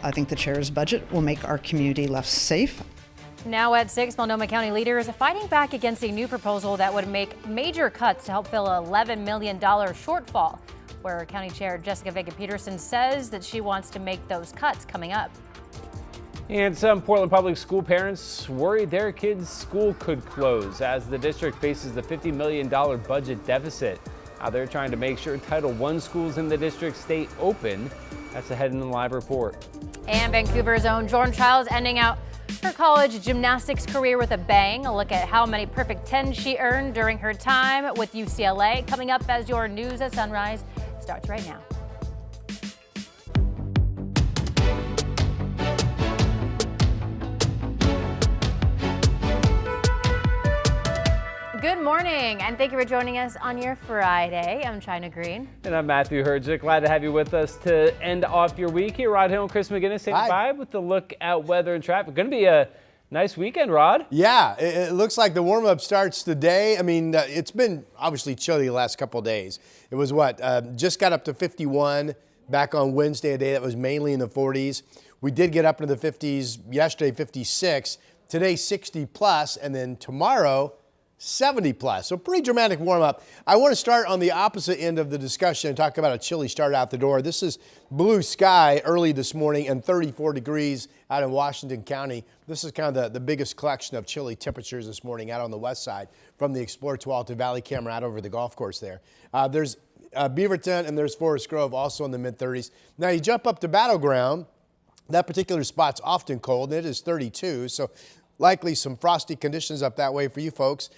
I think the chair's budget will make our community less safe. Now at 6, Multnomah County leaders fighting back against a new proposal that would make major cuts to help fill an $11 million shortfall, where County Chair Jessica Vega-Peterson says that she wants to make those cuts coming up. And some Portland public school parents worried their kids' school could close as the district faces the $50 million budget deficit. Now they're trying to make sure Title I schools in the district stay open. That's ahead in the live report. And Vancouver's own Jordan Childs ending out her college gymnastics career with a bang. A look at how many perfect 10s she earned during her time with UCLA coming up as your news at sunrise starts right now. Good morning, and thank you for joining us on your Friday. I'm China Green. And I'm Matthew Hergic. Glad to have you with us to end off your week here. Rod Hill and Chris McGinnis saying bye with a look at weather and traffic. Going to be a nice weekend, Rod. Yeah, it looks like the warm-up starts today. I mean, it's been obviously chilly the last couple of days. It was just got up to 51 back on Wednesday, a day that was mainly in the 40s. We did get up into the 50s yesterday, 56. Today, 60 plus, and then tomorrow, 70 plus. So pretty dramatic warm up. I want to start on the opposite end of the discussion and talk about a chilly start out the door. This is blue sky early this morning and 34 degrees out in Washington County. This is kind of the biggest collection of chilly temperatures this morning out on the west side from the Explorer Tualatin Valley camera out over the golf course there. There's Beaverton and there's Forest Grove also in the mid 30s. Now you jump up to Battleground. That particular spot's often cold and it is 32. So likely some frosty conditions up that way for you folks.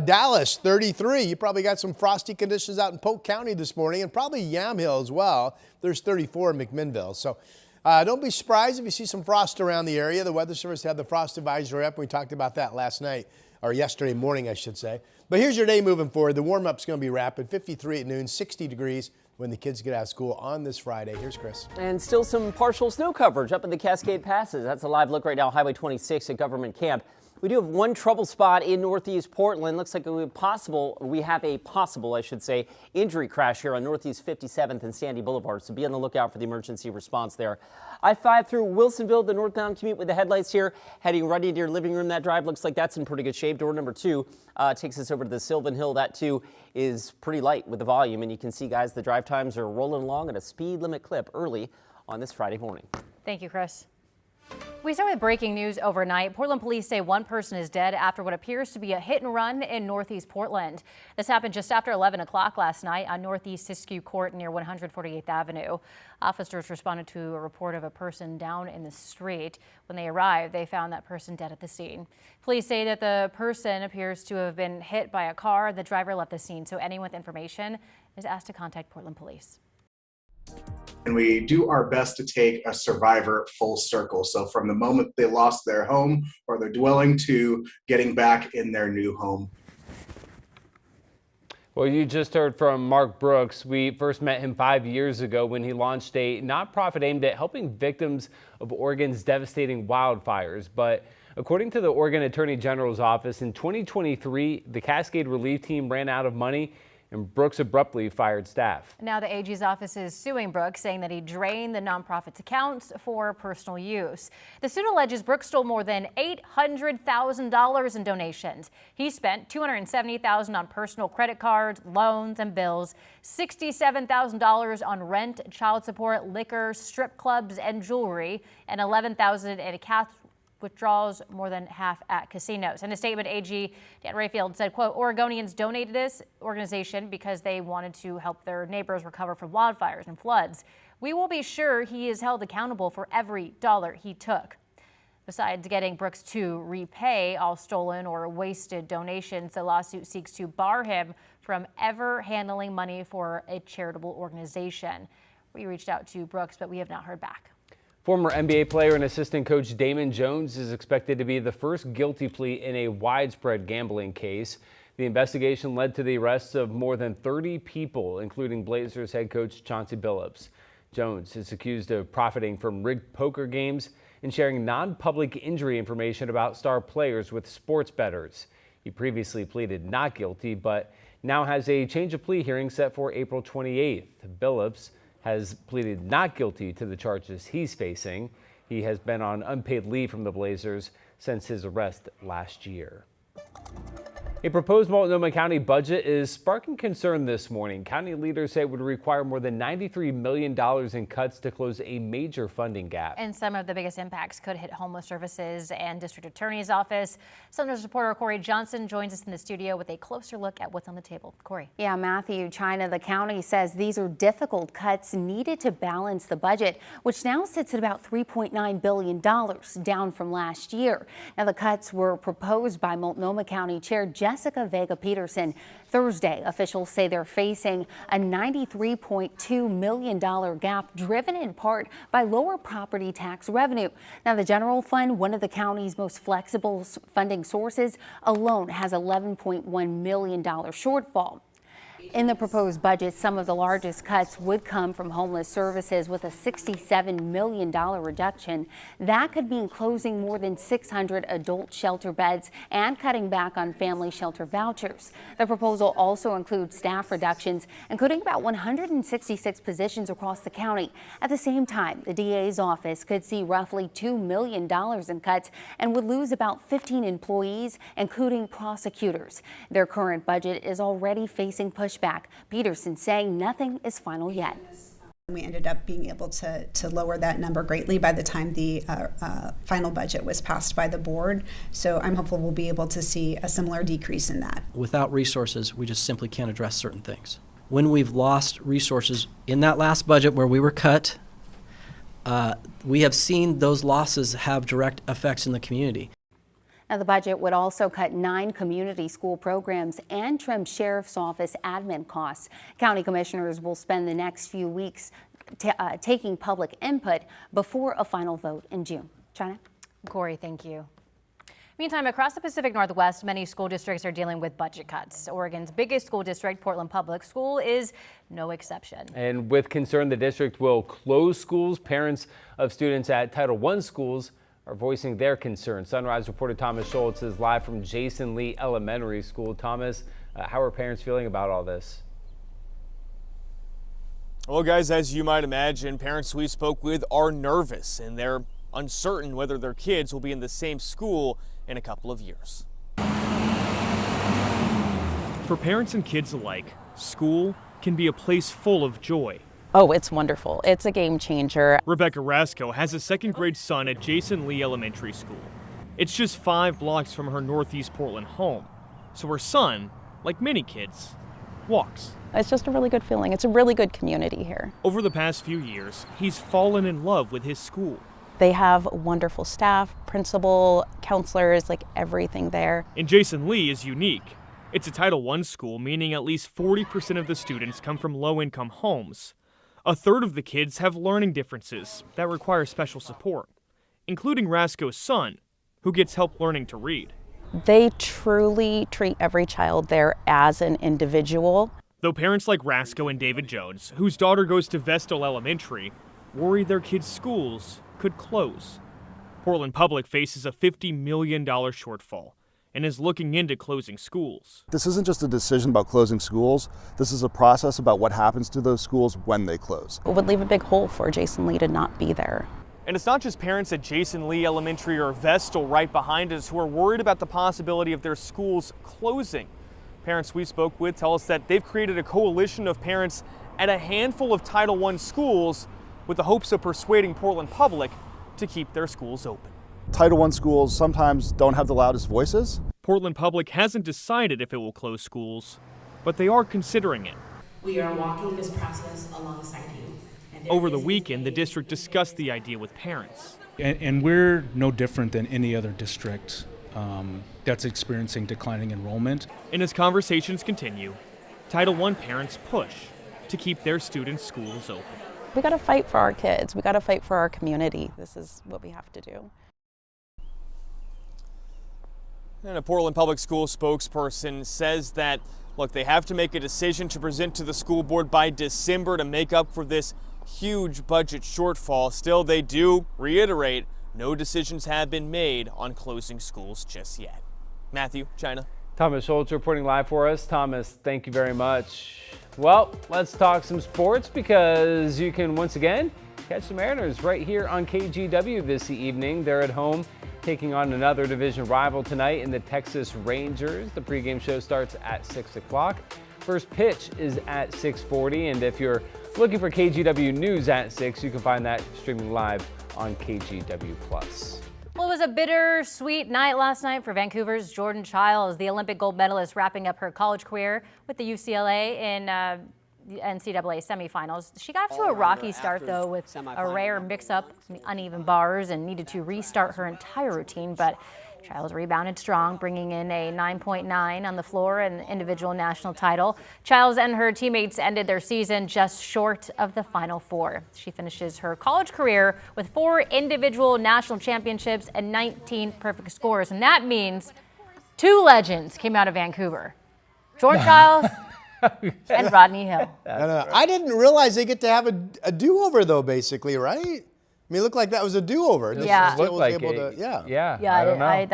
Dallas, 33. You probably got some frosty conditions out in Polk County this morning and probably Yamhill as well. There's 34 in McMinnville. So don't be surprised if you see some frost around the area. The Weather Service had the frost advisory up. We talked about that last night, or yesterday morning, I should say. But here's your day moving forward. The warm-up's going to be rapid. 53 at noon, 60 degrees when the kids get out of school on this Friday. Here's Chris. And still some partial snow coverage up in the Cascade Passes. That's a live look right now, Highway 26 at Government Camp. We do have one trouble spot in Northeast Portland. Looks like we have a possible, injury crash here on Northeast 57th and Sandy Boulevard. So be on the lookout for the emergency response there. I-5 through Wilsonville, the northbound commute with the headlights here, heading right into your living room. That drive looks like that's in pretty good shape. Door number 2 takes us over to the Sylvan Hill. That too is pretty light with the volume. And you can see, guys, the drive times are rolling along at a speed limit clip early on this Friday morning. Thank you, Chris. We start with breaking news overnight. Portland police say one person is dead after what appears to be a hit and run in Northeast Portland. This happened just after 11 o'clock last night on Northeast Siskiyou Court near 148th Avenue. Officers responded to a report of a person down in the street. When they arrived, they found that person dead at the scene. Police say that the person appears to have been hit by a car. The driver left the scene, so anyone with information is asked to contact Portland Police. And we do our best to take a survivor full circle. So from the moment they lost their home or their dwelling to getting back in their new home. Well, you just heard from Mark Brooks. We first met him 5 years ago when he launched a nonprofit aimed at helping victims of Oregon's devastating wildfires. But according to the Oregon Attorney General's office, in 2023, the Cascade Relief Team ran out of money and Brooks abruptly fired staff. Now the AG's office is suing Brooks, saying that he drained the nonprofit's accounts for personal use. The suit alleges Brooks stole more than $800,000 in donations. He spent $270,000 on personal credit cards, loans, and bills, $67,000 on rent, child support, liquor, strip clubs, and jewelry, and $11,000 in cash withdraws, more than half at casinos. In a statement, AG Dan Rayfield said, quote, Oregonians donated this organization because they wanted to help their neighbors recover from wildfires and floods. We will be sure he is held accountable for every dollar he took. Besides getting Brooks to repay all stolen or wasted donations, the lawsuit seeks to bar him from ever handling money for a charitable organization. We reached out to Brooks, but we have not heard back. Former NBA player and assistant coach Damon Jones is expected to be the first guilty plea in a widespread gambling case. The investigation led to the arrests of more than 30 people, including Blazers head coach Chauncey Billups. Jones is accused of profiting from rigged poker games and sharing non-public injury information about star players with sports bettors. He previously pleaded not guilty, but now has a change of plea hearing set for April 28th. Billups has pleaded not guilty to the charges he's facing. He has been on unpaid leave from the Blazers since his arrest last year. A proposed Multnomah County budget is sparking concern this morning. County leaders say it would require more than $93 million in cuts to close a major funding gap. And some of the biggest impacts could hit homeless services and district attorney's office. Senators reporter Corey Johnson joins us in the studio with a closer look at what's on the table. Corey. Yeah, Matthew, China, the county says these are difficult cuts needed to balance the budget, which now sits at about $3.9 billion, down from last year. Now, the cuts were proposed by Multnomah County Chair Jessica Vega Peterson. Thursday, officials say they're facing a $93.2 million gap driven in part by lower property tax revenue. Now, the general fund, one of the county's most flexible funding sources, alone has $11.1 million shortfall. In the proposed budget, some of the largest cuts would come from homeless services with a $67 million reduction. That could mean closing more than 600 adult shelter beds and cutting back on family shelter vouchers. The proposal also includes staff reductions, including about 166 positions across the county. At the same time, the DA's office could see roughly $2 million in cuts and would lose about 15 employees, including prosecutors. Their current budget is already facing pushback. Peterson saying nothing is final yet. We ended up being able to lower that number greatly by the time the final budget was passed by the board. So I'm hopeful we'll be able to see a similar decrease in that. Without resources, we just simply can't address certain things. When we've lost resources in that last budget where we were cut, we have seen those losses have direct effects in the community. Now, the budget would also cut 9 community school programs and trim sheriff's office admin costs. County commissioners will spend the next few weeks taking public input before a final vote in June. China? Corey, thank you. Meantime, across the Pacific Northwest, many school districts are dealing with budget cuts. Oregon's biggest school district, Portland Public School, is no exception. And with concern the district will close schools, parents of students at Title I schools are voicing their concerns. Sunrise reporter Thomas Schultz is live from Jason Lee Elementary School. Thomas, how are parents feeling about all this? Well, guys, as you might imagine, parents we spoke with are nervous and they're uncertain whether their kids will be in the same school in a couple of years. For parents and kids alike, school can be a place full of joy. Oh, it's wonderful. It's a game changer. Rebecca Rasco has a second grade son at Jason Lee Elementary School. It's just 5 blocks from her Northeast Portland home. So her son, like many kids, walks. It's just a really good feeling. It's a really good community here. Over the past few years, he's fallen in love with his school. They have wonderful staff, principal, counselors, like everything there. And Jason Lee is unique. It's a Title I school, meaning at least 40% of the students come from low-income homes. A third of the kids have learning differences that require special support, including Rasco's son, who gets help learning to read. They truly treat every child there as an individual. Though parents like Rasco and David Jones, whose daughter goes to Vestal Elementary, worry their kids' schools could close. Portland Public faces a $50 million shortfall and is looking into closing schools. This isn't just a decision about closing schools. This is a process about what happens to those schools when they close. It would leave a big hole for Jason Lee to not be there. And it's not just parents at Jason Lee Elementary or Vestal right behind us who are worried about the possibility of their schools closing. Parents we spoke with tell us that they've created a coalition of parents at a handful of Title I schools with the hopes of persuading Portland Public to keep their schools open. Title I schools sometimes don't have the loudest voices. Portland Public hasn't decided if it will close schools, but they are considering it. We are walking this process alongside you. Over the weekend, the district discussed the idea with parents. And we're no different than any other district that's experiencing declining enrollment. And as conversations continue, Title I parents push to keep their students' schools open. We got to fight for our kids. We got to fight for our community. This is what we have to do. And a Portland Public School spokesperson says that, look, they have to make a decision to present to the school board by December to make up for this huge budget shortfall. Still, they do reiterate no decisions have been made on closing schools just yet. Matthew, China. Thomas Schultz reporting live for us. Thomas, thank you very much. Well, let's talk some sports because you can once again catch the Mariners right here on KGW this evening. They're at home taking on another division rival tonight in the Texas Rangers. The pregame show starts at 6 o'clock. First pitch is at 6:40, and if you're looking for KGW News at 6, you can find that streaming live on KGW+. Well, it was a bittersweet night last night for Vancouver's Jordan Childs, the Olympic gold medalist wrapping up her college career with the UCLA in the NCAA semifinals. She got off to a rocky start, though, with a rare mix-up, uneven bars, and needed to restart her entire routine. But Childs rebounded strong, bringing in a 9.9 on the floor and the individual national title. Childs and her teammates ended their season just short of the Final Four. She finishes her college career with 4 individual national championships and 19 perfect scores. And that means 2 legends came out of Vancouver. Jordan Childs and Rodney Hill. I didn't realize they get to have a do-over, though, basically, right? I mean, it looked like that was a do-over. Yeah. Looked like Yeah, I don't know. I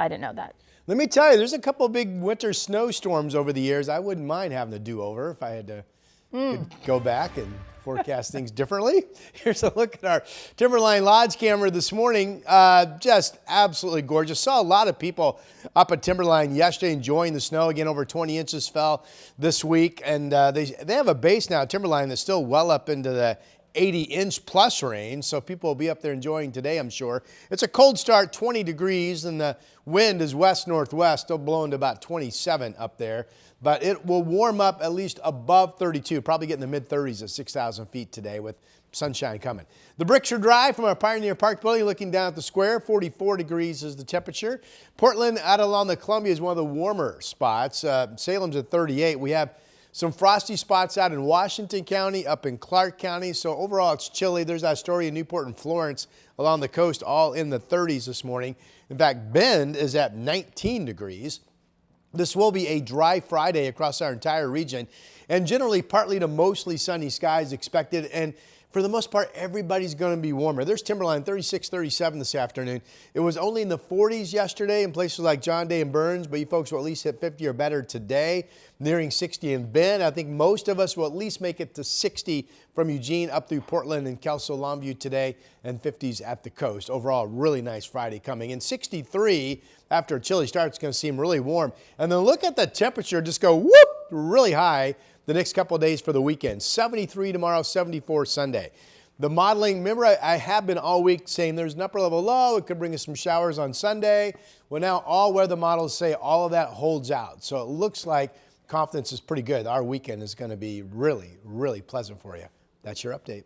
didn't know that. Let me tell you, there's a couple big winter snowstorms over the years. I wouldn't mind having a do-over if I had to could go back and forecast things differently. Here's a look at our Timberline Lodge camera this morning. Just absolutely gorgeous. Saw a lot of people up at Timberline yesterday enjoying the snow. Again, over 20 inches fell this week. And they have a base now at Timberline that's still well up into the 80-inch plus range, so people will be up there enjoying today, I'm sure. It's a cold start, 20 degrees, and the wind is west-northwest, still blowing to about 27 up there. But it will warm up at least above 32, probably get in the mid-30s at 6,000 feet today with sunshine coming. The bricks are dry from our Pioneer Park building, looking down at the square. 44 degrees is the temperature. Portland, out along the Columbia, is one of the warmer spots. Salem's at 38. We have some frosty spots out in Washington County, up in Clark County. So overall, it's chilly. There's Astoria, Newport, and Florence along the coast, all in the 30s this morning. In fact, Bend is at 19 degrees. This will be a dry Friday across our entire region, and generally partly to mostly sunny skies expected. And for the most part, everybody's going to be warmer. There's Timberline, 36, 37 this afternoon. It was only in the 40s yesterday in places like John Day and Burns, but you folks will at least hit 50 or better today, nearing 60 in Bend. I think most of us will at least make it to 60 from Eugene up through Portland and Kelso Longview today, and 50s at the coast. Overall, really nice Friday coming. And 63 after a chilly start, it's going to seem really warm. And then look at the temperature, just go whoop, really high the next couple of days for the weekend. 73 tomorrow, 74 Sunday. The modeling, remember I have been all week saying there's an upper level low. It could bring us some showers on Sunday. Well, now all weather models say all of that holds out. So it looks like confidence is pretty good. Our weekend is going to be really, really pleasant for you. That's your update.